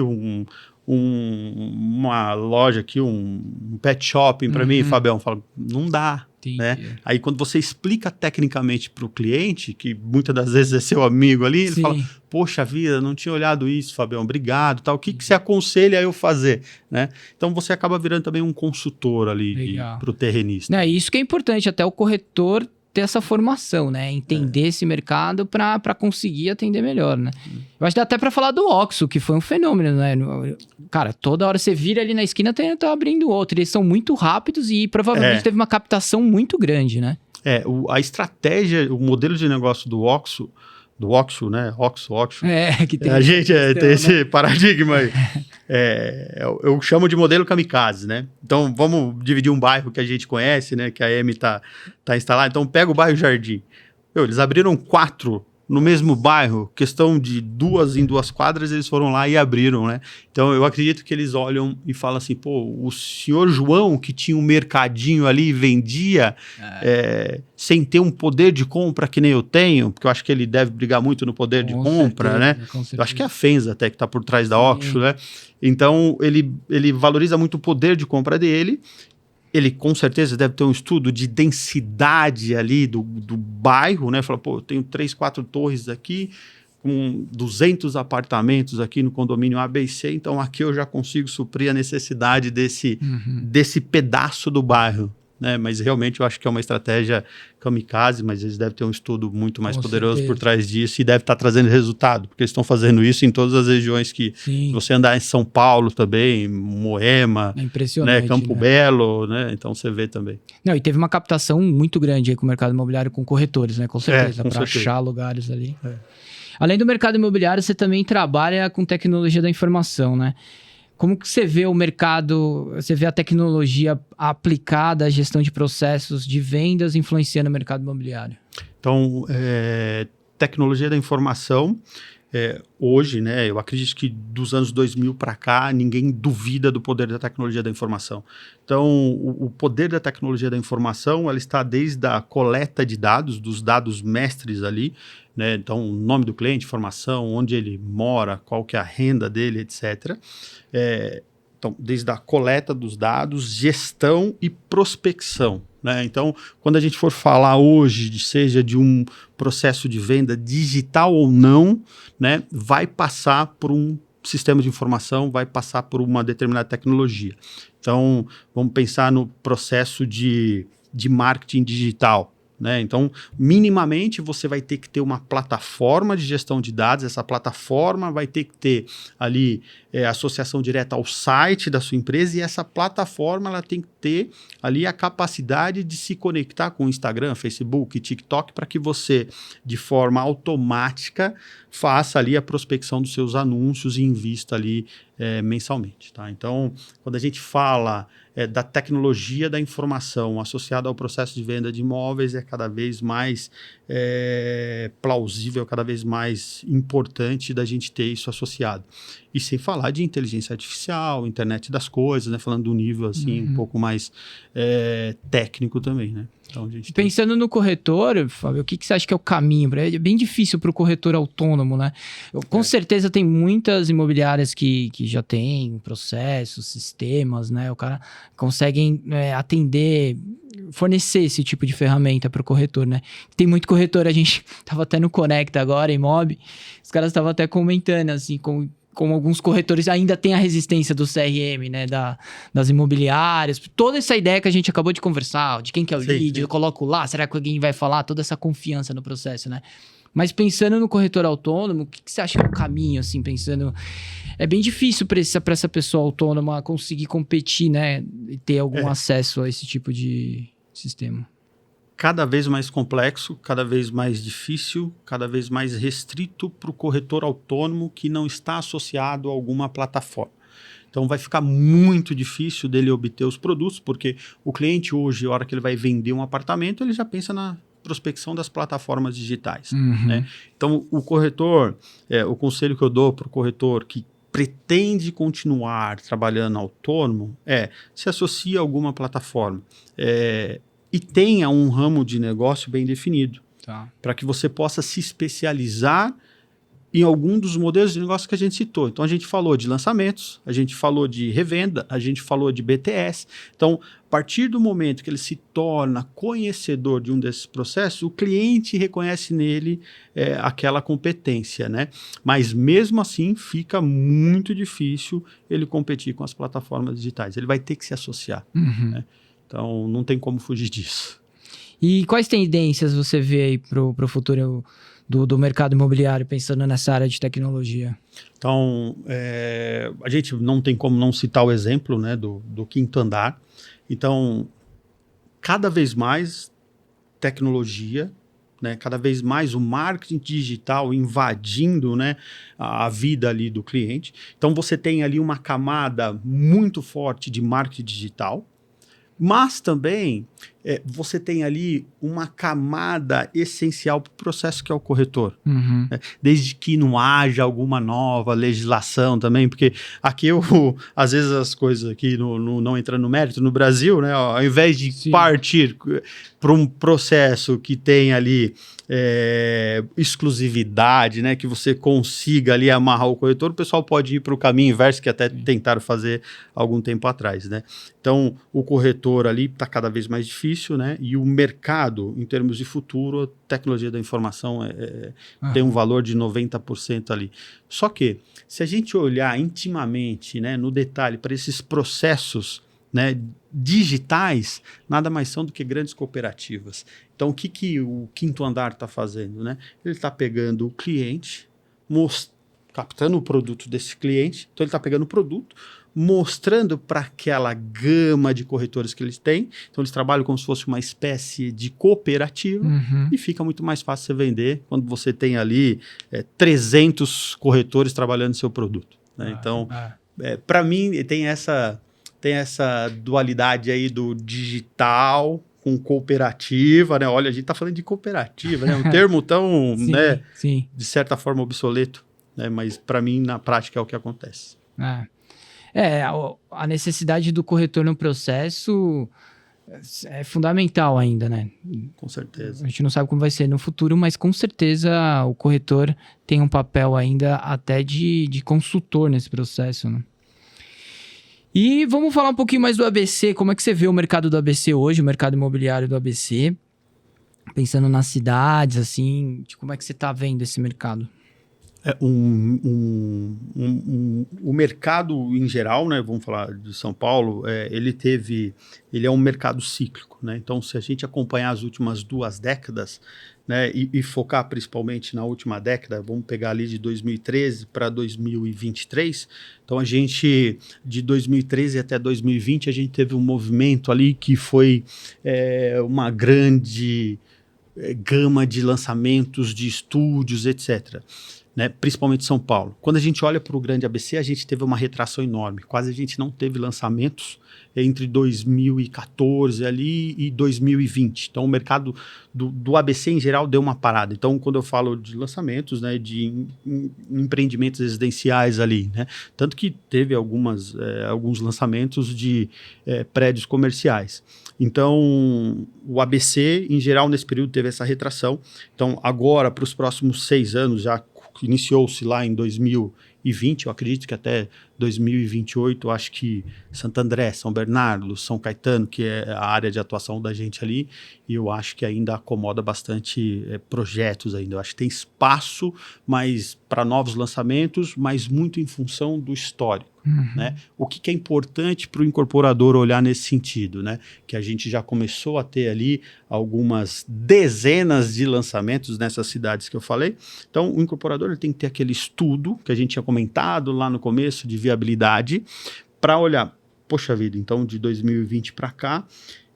Speaker 2: uma loja aqui, um pet shopping para mim, Fabião. Fala, não dá. Né? Aí quando você explica tecnicamente para o cliente, que muitas das vezes é seu amigo ali, ele fala, poxa vida, não tinha olhado isso, Fabião, obrigado, tal. O que você aconselha eu fazer? Né? Então você acaba virando também um consultor ali para o terrenista.
Speaker 1: Isso que é importante, até o corretor ter essa formação, né? Entender esse mercado para conseguir atender melhor, né? Eu acho que dá até para falar do Oxxo, que foi um fenômeno, né? Cara, toda hora você vira ali na esquina, tá abrindo outro. Eles são muito rápidos e provavelmente teve uma captação muito grande, né?
Speaker 2: A estratégia, o modelo de negócio do Oxxo, né? Oxxo.
Speaker 1: Que tem
Speaker 2: a gente tem esse paradigma aí. Eu chamo de modelo kamikaze, né? Então, vamos dividir um bairro que a gente conhece, né? Que a Emi tá instalada. Então, pega o bairro Jardim. Eles abriram 4 no mesmo bairro, questão de 2 em 2 quadras, eles foram lá e abriram, né? Então, eu acredito que eles olham e falam assim, o senhor João, que tinha um mercadinho ali e vendia, sem ter um poder de compra que nem eu tenho, porque eu acho que ele deve brigar muito no poder de compra, né? Eu acho que é a Fenza até que está por trás da Oxxo, né? Então, ele valoriza muito o poder de compra dele. Ele, com certeza, deve ter um estudo de densidade ali do bairro, né? Fala, eu tenho 3, 4 torres aqui, com 200 apartamentos aqui no condomínio A, B e C, então aqui eu já consigo suprir a necessidade desse pedaço do bairro. Né? Mas realmente eu acho que é uma estratégia kamikaze, mas eles devem ter um estudo muito mais poderoso por trás disso e deve estar trazendo resultado, porque eles estão fazendo isso em todas as regiões que você andar em São Paulo também, Moema,
Speaker 1: impressionante,
Speaker 2: né? Campo Belo, né? Então você vê também.
Speaker 1: Não, e teve uma captação muito grande aí com o mercado imobiliário, com corretores, né? Com certeza, para achar lugares ali. Além do mercado imobiliário, você também trabalha com tecnologia da informação, né? Como que você vê o mercado, você vê a tecnologia aplicada à gestão de processos de vendas influenciando o mercado imobiliário?
Speaker 2: Então, tecnologia da informação, hoje, né, eu acredito que dos anos 2000 para cá, ninguém duvida do poder da tecnologia da informação. Então, o poder da tecnologia da informação, ela está desde a coleta de dados, dos dados mestres ali, né? Então, o nome do cliente, informação, onde ele mora, qual que é a renda dele, etc. Então, desde a coleta dos dados, gestão e prospecção. Né? Então, quando a gente for falar hoje, seja de um processo de venda digital ou não, né, vai passar por um sistema de informação, vai passar por uma determinada tecnologia. Então, vamos pensar no processo de marketing digital. Né? Então, minimamente, você vai ter que ter uma plataforma de gestão de dados, essa plataforma vai ter que ter ali associação direta ao site da sua empresa e essa plataforma ela tem que ter ali a capacidade de se conectar com o Instagram, Facebook, TikTok, para que você, de forma automática, faça ali a prospecção dos seus anúncios e invista ali mensalmente. Tá? Então, quando a gente fala da tecnologia da informação associada ao processo de venda de imóveis, é cada vez mais plausível, cada vez mais importante da gente ter isso associado. E sem falar de inteligência artificial, internet das coisas, né? Falando do nível assim, um pouco mais técnico também, né? Então, a gente
Speaker 1: pensando no corretor, Fábio, o que você acha que é o caminho? É bem difícil para o corretor autônomo, né? Com certeza tem muitas imobiliárias que já têm processos, sistemas, né? O cara conseguem atender, fornecer esse tipo de ferramenta para o corretor, né? Tem muito corretor, a gente estava até no Conecta agora, Imob, os caras estavam até comentando, assim, como alguns corretores ainda têm a resistência do CRM, né, das imobiliárias, toda essa ideia que a gente acabou de conversar, de quem que é o lead, eu coloco lá, será que alguém vai falar? Toda essa confiança no processo, né? Mas pensando no corretor autônomo, o que você acha que é o caminho, assim, pensando... É bem difícil para essa pessoa autônoma conseguir competir, né, e ter algum acesso a esse tipo de sistema.
Speaker 2: Cada vez mais complexo, cada vez mais difícil, cada vez mais restrito para o corretor autônomo que não está associado a alguma plataforma. Então vai ficar muito difícil dele obter os produtos, porque o cliente hoje, a hora que ele vai vender um apartamento, ele já pensa na prospecção das plataformas digitais. Né? Então o corretor, o conselho que eu dou para o corretor que pretende continuar trabalhando autônomo se associa a alguma plataforma. E tenha um ramo de negócio bem definido, para que você possa se especializar em algum dos modelos de negócio que a gente citou. Então, a gente falou de lançamentos, a gente falou de revenda, a gente falou de BTS. Então, a partir do momento que ele se torna conhecedor de um desses processos, o cliente reconhece nele aquela competência, né? Mas, mesmo assim, fica muito difícil ele competir com as plataformas digitais. Ele vai ter que se associar, né? Então, não tem como fugir disso.
Speaker 1: E quais tendências você vê aí para o futuro do mercado imobiliário, pensando nessa área de tecnologia?
Speaker 2: Então, a gente não tem como não citar o exemplo, né, do quinto andar. Então, cada vez mais tecnologia, né, cada vez mais o marketing digital invadindo, né, a vida ali do cliente. Então, você tem ali uma camada muito forte de marketing digital, mas também você tem ali uma camada essencial para o processo que é o corretor. Né? Desde que não haja alguma nova legislação também, porque aqui às vezes as coisas aqui não entrando no mérito, no Brasil, né, ao invés de partir para um processo que tem ali exclusividade, né, que você consiga ali amarrar o corretor, o pessoal pode ir para o caminho inverso que até tentaram fazer algum tempo atrás, né? Então, o corretor ali está cada vez mais difícil. difícil, né? E o mercado, em termos de futuro, a tecnologia da informação tem um valor de 90% ali. Só que, se a gente olhar intimamente, né, no detalhe, para esses processos, né, digitais, nada mais são do que grandes cooperativas. Então, o que o Quinto Andar está fazendo? Né? Ele está pegando o cliente, captando o produto desse cliente, então ele está pegando o produto, mostrando para aquela gama de corretores que eles têm. Então, eles trabalham como se fosse uma espécie de cooperativa e fica muito mais fácil você vender quando você tem ali 300 corretores trabalhando no seu produto. Né? Então, para mim, tem essa dualidade aí do digital com cooperativa, né? Olha, a gente está falando de cooperativa, né? Um termo tão,
Speaker 1: sim,
Speaker 2: né?
Speaker 1: Sim.
Speaker 2: De certa forma obsoleto, né? Mas para mim, na prática, é o que acontece.
Speaker 1: A necessidade do corretor no processo é fundamental ainda, né?
Speaker 2: Com certeza.
Speaker 1: A gente não sabe como vai ser no futuro, mas com certeza o corretor tem um papel ainda até de consultor nesse processo, né? E vamos falar um pouquinho mais do ABC. Como é que você vê o mercado do ABC hoje, o mercado imobiliário do ABC? Pensando nas cidades, assim, como é que você está vendo esse mercado?
Speaker 2: O mercado em geral, né, vamos falar de São Paulo, ele é um mercado cíclico, né? Então, se a gente acompanhar as últimas 2 décadas, né, e focar principalmente na última década, vamos pegar ali de 2013 para 2023, então a gente, de 2013 até 2020, a gente teve um movimento ali que foi uma grande gama de lançamentos, de estúdios, etc., né, principalmente São Paulo. Quando a gente olha para o grande ABC, a gente teve uma retração enorme. Quase a gente não teve lançamentos entre 2014 ali e 2020. Então, o mercado do ABC, em geral, deu uma parada. Então, quando eu falo de lançamentos, né, de empreendimentos residenciais ali, né, tanto que teve alguns lançamentos de prédios comerciais. Então, o ABC, em geral, nesse período teve essa retração. Então, agora, para os próximos 6 anos, já iniciou-se lá em 2020, eu acredito que até 2028, eu acho que Santo André, São Bernardo, São Caetano, que é a área de atuação da gente ali, e eu acho que ainda acomoda bastante projetos ainda. Eu acho que tem espaço para novos lançamentos, mas muito em função do histórico. Né? O que é importante para o incorporador olhar nesse sentido, né? Que a gente já começou a ter ali algumas dezenas de lançamentos nessas cidades que eu falei. Então, o incorporador ele tem que ter aquele estudo que a gente tinha comentado lá no começo de viabilidade para olhar, poxa vida, então de 2020 para cá,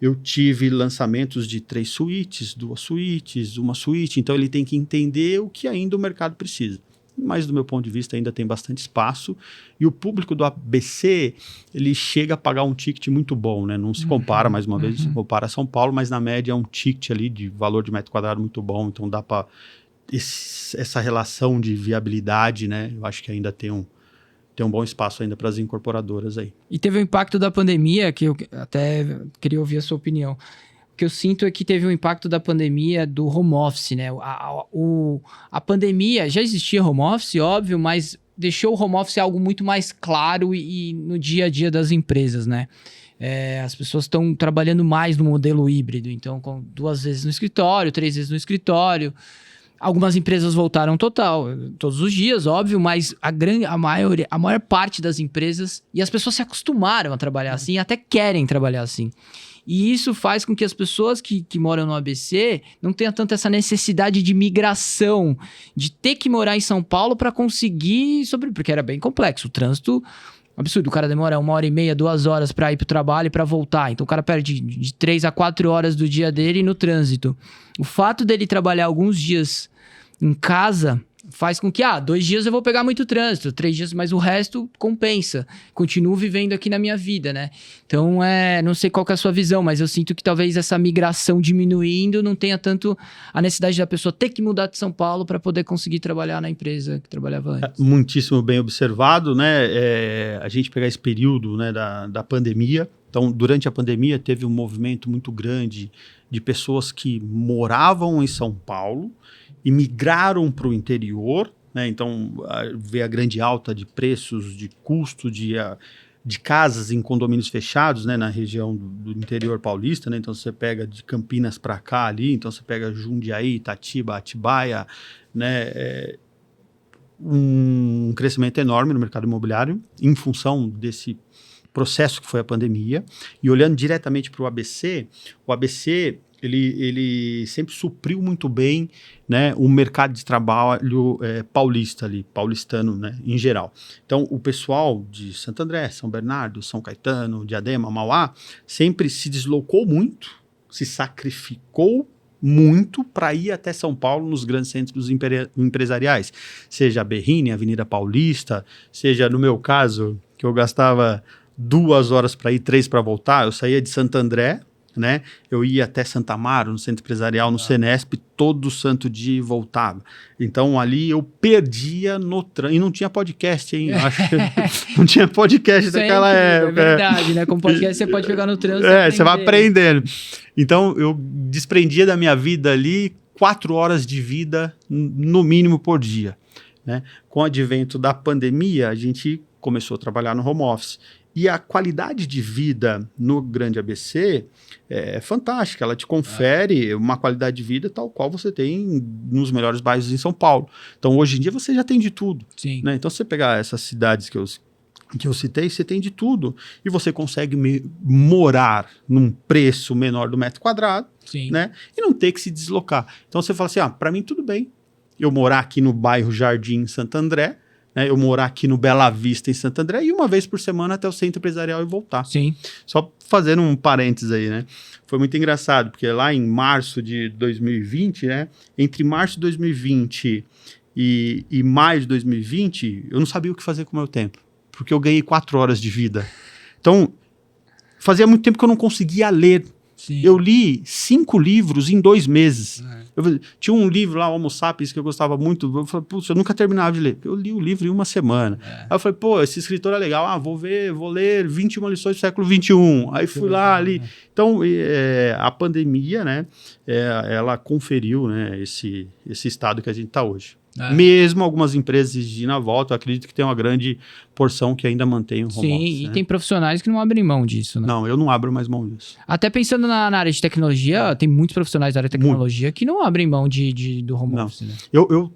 Speaker 2: eu tive lançamentos de 3 suítes, 2 suítes, 1 suíte, então ele tem que entender o que ainda o mercado precisa. Mas, do meu ponto de vista, ainda tem bastante espaço. E o público do ABC, ele chega a pagar um ticket muito bom, né? Não se compara, mais uma vez, não se compara a São Paulo, mas na média é um ticket ali de valor de metro quadrado muito bom. Então, dá para essa relação de viabilidade, né? Eu acho que ainda tem um bom espaço ainda para as incorporadoras aí.
Speaker 1: E teve o impacto da pandemia, que eu até queria ouvir a sua opinião. O que eu sinto é que teve um impacto da pandemia do home office, né? A pandemia, já existia home office, óbvio, mas deixou o home office algo muito mais claro e no dia a dia das empresas, né? As pessoas estão trabalhando mais no modelo híbrido, então com 2 vezes no escritório, 3 vezes no escritório. Algumas empresas voltaram todos os dias, óbvio, mas a maior parte das empresas, e as pessoas se acostumaram a trabalhar assim, até querem trabalhar assim. E isso faz com que as pessoas que moram no ABC não tenham tanto essa necessidade de migração, de ter que morar em São Paulo para conseguir porque era bem complexo. O trânsito, absurdo. O cara demora 1h30, 2 horas para ir para o trabalho e para voltar. Então o cara perde de 3 a 4 horas do dia dele no trânsito. O fato dele trabalhar alguns dias em casa faz com que, 2 dias eu vou pegar muito trânsito, 3 dias, mas o resto compensa. Continuo vivendo aqui na minha vida, né? Então, não sei qual que é a sua visão, mas eu sinto que talvez essa migração diminuindo não tenha tanto a necessidade da pessoa ter que mudar de São Paulo para poder conseguir trabalhar na empresa que trabalhava antes.
Speaker 2: Muitíssimo bem observado, né? A gente pegar esse período, né, da pandemia. Então, durante a pandemia, teve um movimento muito grande de pessoas que moravam em São Paulo e migraram para o interior, né? Então, vê a grande alta de preços, de custo, de de casas em condomínios fechados, né, na região do interior paulista, né, então você pega de Campinas para cá ali, então você pega Jundiaí, Itatiba, Atibaia, né, um crescimento enorme no mercado imobiliário em função desse processo que foi a pandemia. E olhando diretamente para o ABC ele sempre supriu muito bem, né, o mercado de trabalho paulista ali, paulistano, né, em geral. Então, o pessoal de Santo André, São Bernardo, São Caetano, Diadema, Mauá, sempre se deslocou muito, se sacrificou muito para ir até São Paulo nos grandes centros empresariais, seja a Berrini, Avenida Paulista, seja, no meu caso, que eu gastava 2 horas para ir, 3 para voltar, eu saía de Santo André, né? Eu ia até Santa Amaro, no centro empresarial, no Senesp, todo santo dia e voltava. Então ali eu perdia no trânsito. E não tinha podcast, hein? Acho que não tinha podcast daquela época.
Speaker 1: É verdade, né? Com podcast você pode pegar no trânsito.
Speaker 2: Você vai aprendendo. Então eu desprendia da minha vida ali 4 horas de vida, no mínimo, por dia, né? Com o advento da pandemia, a gente começou a trabalhar no home office. E a qualidade de vida no Grande ABC é fantástica. Ela te confere uma qualidade de vida tal qual você tem nos melhores bairros em São Paulo. Então, hoje em dia, você já tem de tudo.
Speaker 1: Sim.
Speaker 2: Né? Então, se você pegar essas cidades que eu citei, você tem de tudo. E você consegue morar num preço menor do metro quadrado.
Speaker 1: Sim.
Speaker 2: Né? E não ter que se deslocar. Então, você fala assim, para mim tudo bem eu morar aqui no bairro Jardim, em Santo André, né, eu morar aqui no Bela Vista, em Santo André, e uma vez por semana até o centro empresarial e voltar.
Speaker 1: Sim.
Speaker 2: Só fazendo um parênteses aí, né? Foi muito engraçado, porque lá em março de 2020, né? Entre março de 2020 e maio de 2020, eu não sabia o que fazer com o meu tempo, porque eu ganhei 4 horas de vida. Então, fazia muito tempo que eu não conseguia ler.
Speaker 1: Sim.
Speaker 2: Eu li 5 livros em 2 meses. Tinha um livro lá, Homo Sapiens, que eu gostava muito. Eu falei, putz, eu nunca terminava de ler. Eu li o livro em 1 semana. Aí eu falei, pô, esse escritor é legal. Vou ler 21 lições do século XXI. Aí fui lá, li. Então, a pandemia, né, ela conferiu, né, esse estado que a gente está hoje. Mesmo algumas empresas exigindo a volta, eu acredito que tem uma grande porção que ainda mantém o home office.
Speaker 1: Sim, e tem profissionais que não abrem mão disso, né?
Speaker 2: Não, eu não abro mais mão disso.
Speaker 1: Até pensando na área de tecnologia, tem muitos profissionais da área de tecnologia que não abrem mão do home office, né?
Speaker 2: Eu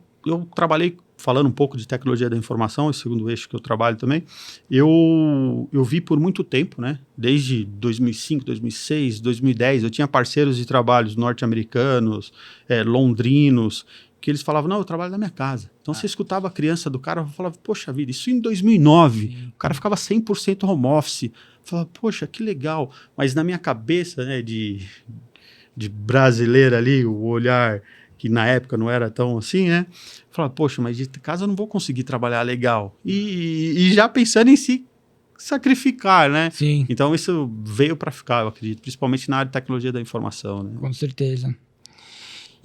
Speaker 2: trabalhei, falando um pouco de tecnologia da informação, esse segundo eixo que eu trabalho também, eu vi por muito tempo, né? Desde 2005, 2006, 2010, eu tinha parceiros de trabalhos norte-americanos, londrinos, que eles falavam, não, eu trabalho na minha casa. Então, você escutava a criança do cara, eu falava, poxa vida, isso em 2009, Sim. O cara ficava 100% home office. Eu falava, poxa, que legal. Mas na minha cabeça, né, de brasileiro ali, o olhar que na época não era tão assim, né? Eu falava, poxa, mas de casa eu não vou conseguir trabalhar legal. E já pensando em se sacrificar, né?
Speaker 1: Sim.
Speaker 2: Então, isso veio para ficar, eu acredito, principalmente na área de tecnologia da informação, né?
Speaker 1: Com certeza.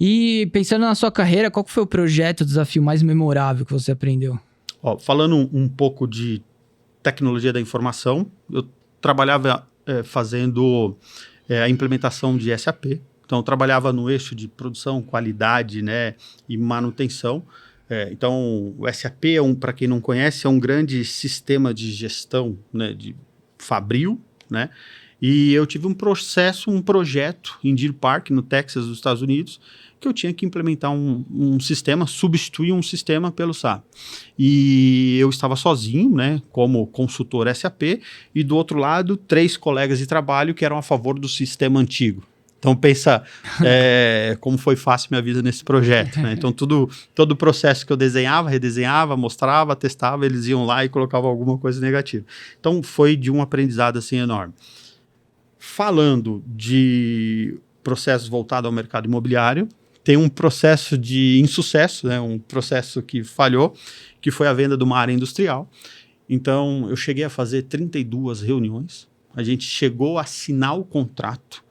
Speaker 1: E pensando na sua carreira, qual foi o projeto, o desafio mais memorável que você aprendeu?
Speaker 2: Falando um pouco de tecnologia da informação, eu trabalhava fazendo a implementação de SAP. Então, eu trabalhava no eixo de produção, qualidade, né, e manutenção. Então, o SAP, para quem não conhece, é um grande sistema de gestão, né, de fabril, né? E eu tive um projeto em Deer Park, no Texas, nos Estados Unidos, que eu tinha que implementar um sistema, substituir um sistema pelo SAP. E eu estava sozinho, né, como consultor SAP, e do outro lado, 3 colegas de trabalho que eram a favor do sistema antigo. Então, pensa como foi fácil minha vida nesse projeto, né? Então, todo o processo que eu desenhava, redesenhava, mostrava, testava, eles iam lá e colocavam alguma coisa negativa. Então, foi de um aprendizado assim enorme. Falando de processos voltados ao mercado imobiliário, tem um processo de insucesso, né? Um processo que falhou, que foi a venda de uma área industrial. Então, eu cheguei a fazer 32 reuniões, a gente chegou a assinar o contrato.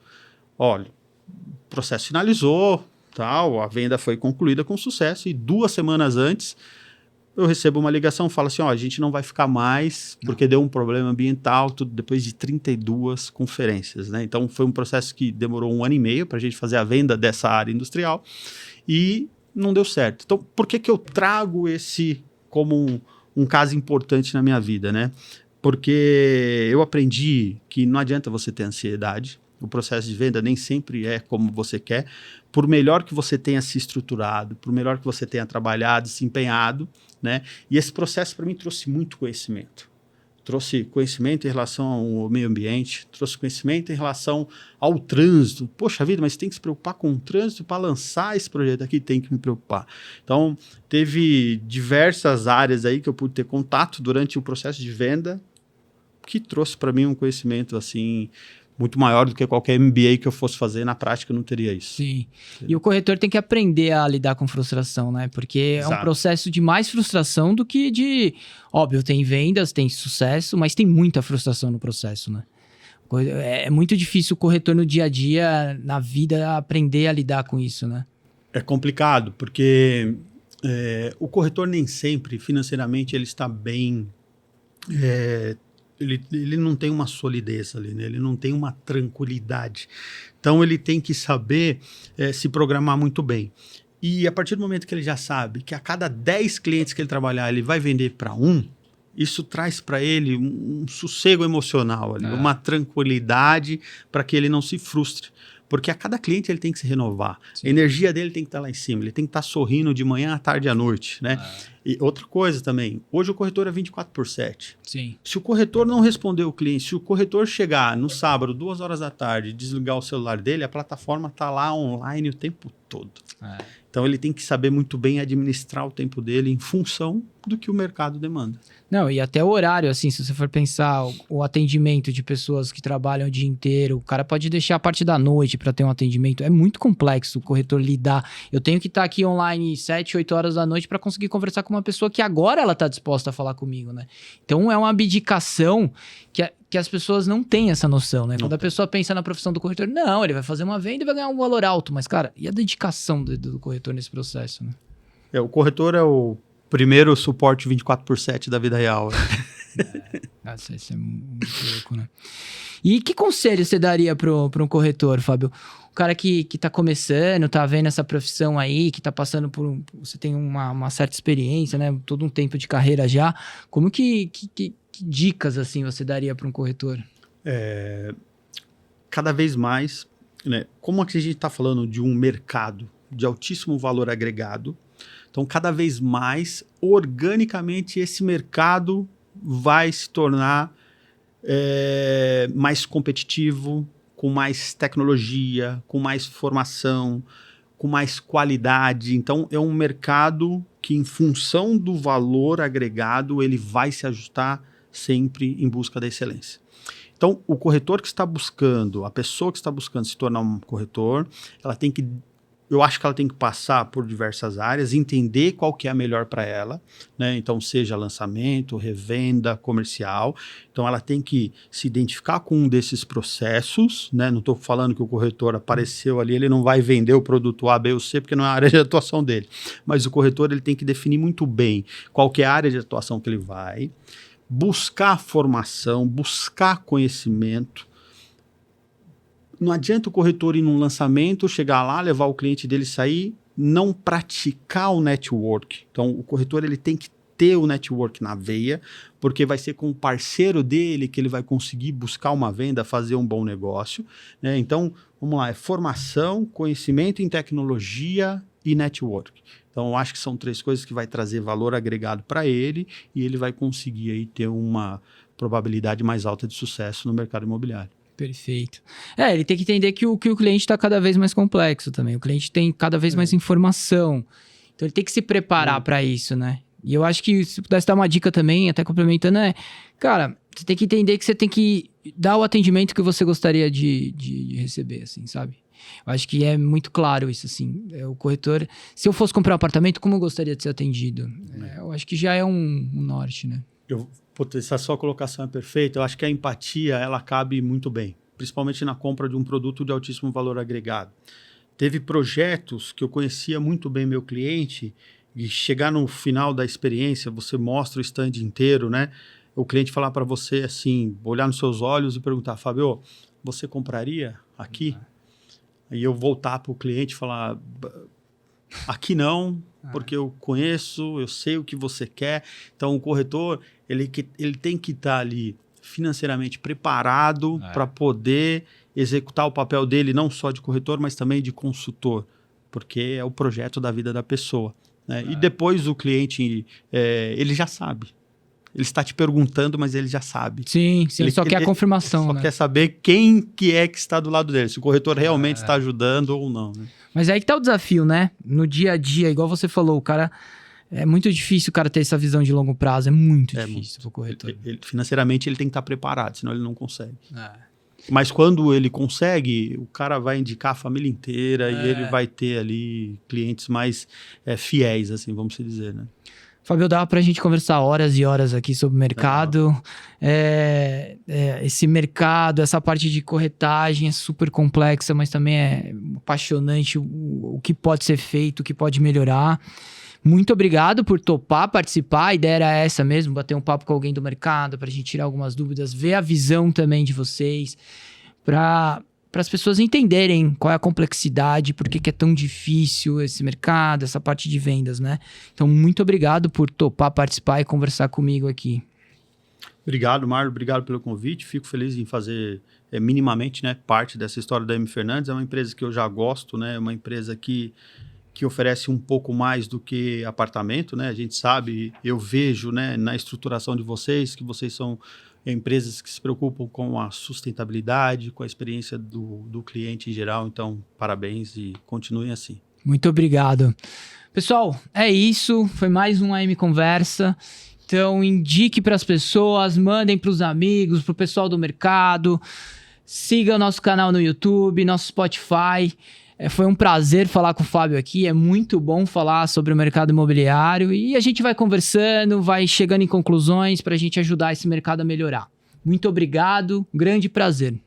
Speaker 2: Olha, o processo finalizou, tal, a venda foi concluída com sucesso, e 2 semanas antes eu recebo uma ligação, fala assim, a gente não vai ficar mais porque deu um problema ambiental, tudo depois de 32 conferências, né? Então, foi um processo que demorou 1 ano e meio para a gente fazer a venda dessa área industrial e não deu certo. Então, por que eu trago esse como um caso importante na minha vida, né? porque eu aprendi que não adianta você ter ansiedade. O processo de venda nem sempre é como você quer. Por melhor que você tenha se estruturado, por melhor que você tenha trabalhado, se empenhado, né? E esse processo para mim trouxe muito conhecimento. Trouxe conhecimento em relação ao meio ambiente, trouxe conhecimento em relação ao trânsito. Poxa vida, mas tem que se preocupar com o trânsito para lançar esse projeto aqui, tem que me preocupar. Então, teve diversas áreas aí que eu pude ter contato durante o processo de venda que trouxe para mim um conhecimento assim muito maior do que qualquer MBA que eu fosse fazer. Na prática eu não teria isso.
Speaker 1: Sim. E o corretor tem que aprender a lidar com frustração, né? Porque é um processo de mais frustração do que de... Óbvio, tem vendas, tem sucesso, mas tem muita frustração no processo, né? É muito difícil o corretor no dia a dia, na vida, aprender a lidar com isso, né?
Speaker 2: É complicado, porque o corretor nem sempre, financeiramente, ele está bem... Ele não tem uma solidez ali, né? Ele não tem uma tranquilidade. Então, ele tem que saber se programar muito bem. E a partir do momento que ele já sabe que a cada 10 clientes que ele trabalhar, ele vai vender para um, isso traz para ele um sossego emocional, ali, uma tranquilidade para que ele não se frustre. Porque a cada cliente ele tem que se renovar. Sim. A energia dele tem que estar lá em cima. Ele tem que estar sorrindo de manhã, à tarde e à noite, né? E outra coisa também. Hoje o corretor é 24/7.
Speaker 1: Sim.
Speaker 2: Se o corretor não responder o cliente, se o corretor chegar no sábado, 2 horas da tarde, desligar o celular dele, a plataforma está lá online o tempo todo. Então ele tem que saber muito bem administrar o tempo dele em função do que o mercado demanda.
Speaker 1: Não, e até o horário, assim, se você for pensar o atendimento de pessoas que trabalham o dia inteiro, o cara pode deixar a parte da noite para ter um atendimento. É muito complexo o corretor lidar. Eu tenho que estar aqui online 7, 8 horas da noite para conseguir conversar com uma pessoa que agora ela está disposta a falar comigo, né? Então é uma abdicação que as pessoas não têm essa noção, né? Quando a pessoa pensa na profissão do corretor, não, ele vai fazer uma venda e vai ganhar um valor alto. Mas, cara, e a dedicação do corretor nesse processo, né?
Speaker 2: O corretor é o primeiro suporte 24/7 da vida real.
Speaker 1: Isso é muito louco, né? E que conselho você daria para um corretor, Fábio? O cara que tá começando, tá vendo essa profissão aí, que tá passando por... Você tem uma certa experiência, né? Todo um tempo de carreira já. Como que dicas, assim, você daria para um corretor?
Speaker 2: Cada vez mais, né? Como que a gente está falando de um mercado de altíssimo valor agregado, então cada vez mais, organicamente, esse mercado vai se tornar mais competitivo, com mais tecnologia, com mais formação, com mais qualidade. Então, é um mercado que, em função do valor agregado, ele vai se ajustar sempre em busca da excelência. Então, o corretor que está buscando, a pessoa que está buscando se tornar um corretor, eu acho que ela tem que passar por diversas áreas, entender qual que é a melhor para ela, né? Então, seja lançamento, revenda, comercial. Então, ela tem que se identificar com um desses processos, né? Não estou falando que o corretor apareceu ali, ele não vai vender o produto A, B ou C, porque não é a área de atuação dele. Mas o corretor ele tem que definir muito bem qual que é a área de atuação que ele vai, buscar formação, buscar conhecimento. Não adianta o corretor ir num lançamento, chegar lá, levar o cliente dele sair, não praticar o network. Então, o corretor ele tem que ter o network na veia, porque vai ser com o parceiro dele que ele vai conseguir buscar uma venda, fazer um bom negócio, né? Então, vamos lá, é formação, conhecimento em tecnologia e network. Então, eu acho que são 3 coisas que vai trazer valor agregado para ele e ele vai conseguir aí ter uma probabilidade mais alta de sucesso no mercado imobiliário.
Speaker 1: Perfeito. Ele tem que entender que o cliente está cada vez mais complexo também. O cliente tem cada vez mais informação. Então, ele tem que se preparar para isso, né? E eu acho que, se pudesse dar uma dica também, até complementando, cara, você tem que entender que você tem que dar o atendimento que você gostaria de receber, assim, sabe? Eu acho que é muito claro isso, assim. O corretor, se eu fosse comprar um apartamento, como eu gostaria de ser atendido? Eu acho que já é um norte, né?
Speaker 2: Essa sua colocação é perfeita. Eu acho que a empatia, ela cabe muito bem, principalmente na compra de um produto de altíssimo valor agregado. Teve projetos que eu conhecia muito bem meu cliente e chegar no final da experiência, você mostra o stand inteiro, né? O cliente falar para você assim, olhar nos seus olhos e perguntar, Fábio, você compraria aqui? Aí eu voltar para o cliente e falar, aqui não, porque eu conheço, eu sei o que você quer. Então, o corretor, ele tem que estar ali financeiramente preparado para poder executar o papel dele, não só de corretor, mas também de consultor, porque é o projeto da vida da pessoa, né? E depois o cliente, ele já sabe. Ele está te perguntando, mas ele já sabe.
Speaker 1: Sim, ele só quer a confirmação.
Speaker 2: Só quer saber quem que é que está do lado dele, se o corretor realmente está ajudando ou não, né?
Speaker 1: Mas aí que tá o desafio, né? No dia a dia, igual você falou, o cara... É muito difícil o cara ter essa visão de longo prazo, é muito difícil pro corretor.
Speaker 2: Financeiramente ele tem que estar preparado, senão ele não consegue. Mas quando ele consegue, o cara vai indicar a família inteira e ele vai ter ali clientes mais fiéis, assim, vamos dizer, né?
Speaker 1: Fábio, dá pra gente conversar horas e horas aqui sobre o mercado. Esse mercado, essa parte de corretagem é super complexa, mas também é apaixonante o que pode ser feito, o que pode melhorar. Muito obrigado por topar participar. A ideia era essa mesmo, bater um papo com alguém do mercado pra gente tirar algumas dúvidas, ver a visão também de vocês, para as pessoas entenderem qual é a complexidade, por que é tão difícil esse mercado, essa parte de vendas, né? Então, muito obrigado por topar participar e conversar comigo aqui.
Speaker 2: Obrigado, Marlon. Obrigado pelo convite. Fico feliz em fazer minimamente, né, parte dessa história da M Fernandes. É uma empresa que eu já gosto, né? É uma empresa que oferece um pouco mais do que apartamento, né? A gente sabe, eu vejo, né, na estruturação de vocês, que vocês são empresas que se preocupam com a sustentabilidade, com a experiência do cliente em geral. Então, parabéns e continuem assim.
Speaker 1: Muito obrigado. Pessoal, é isso. Foi mais um AM Conversa. Então, indique para as pessoas, mandem para os amigos, para o pessoal do mercado. Siga o nosso canal no YouTube, nosso Spotify. Foi um prazer falar com o Fábio aqui, é muito bom falar sobre o mercado imobiliário e a gente vai conversando, vai chegando em conclusões para a gente ajudar esse mercado a melhorar. Muito obrigado, grande prazer.